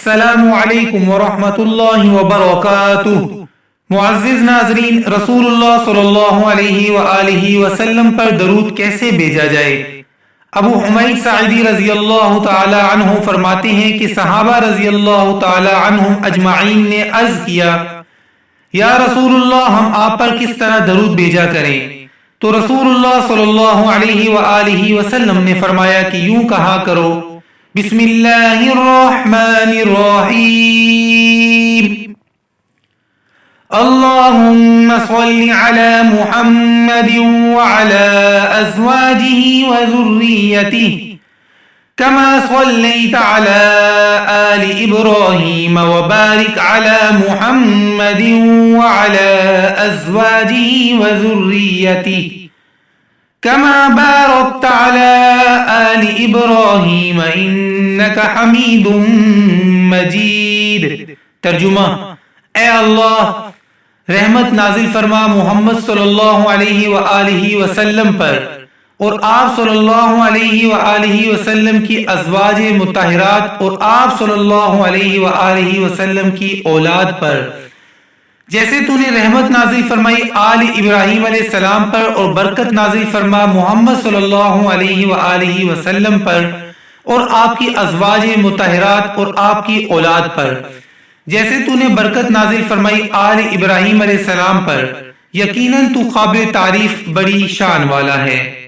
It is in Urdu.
السلام علیکم ورحمۃ اللہ وبرکاتہ۔ معزز ناظرین، رسول اللہ صلی اللہ علیہ وآلہ وسلم پر درود کیسے بھیجا جائے؟ ابو حمید ساعدی رضی اللہ تعالی عنہ فرماتے ہیں کہ صحابہ رضی اللہ تعالی عنہم اجمعین نے عرض کیا، یا رسول اللہ، ہم آپ پر کس طرح درود بھیجا کریں؟ تو رسول اللہ صلی اللہ علیہ وآلہ وسلم نے فرمایا کہ یوں کہا کرو، بسم اللہ الرحمن الرحیم، اللہم صل علی محمد وعلی ازواجہ وذریتہ کما صلیت علی آل ابراہیم وبارک علی محمد وعلی ازواجہ وذریتہ کما بارکت علی آل ابراہیم انک حمید مجید۔ ترجمہ: اے اللہ، رحمت نازل فرما محمد صلی اللہ علیہ وآلہ وسلم پر اور آپ صلی اللہ علیہ وآلہ وسلم کی ازواج مطہرات اور آپ صلی اللہ علیہ وآلہ وسلم کی اولاد پر، جیسے تو نے رحمت نازل فرمائی آل ابراہیم علیہ السلام پر اور برکت نازل فرما محمد صلی اللہ علیہ وآلہ وسلم پر اور آپ کی ازواج مطہرات اور آپ کی اولاد پر، جیسے تو نے برکت نازل فرمائی آل ابراہیم علیہ السلام پر، یقیناً تو قابل تعریف بڑی شان والا ہے۔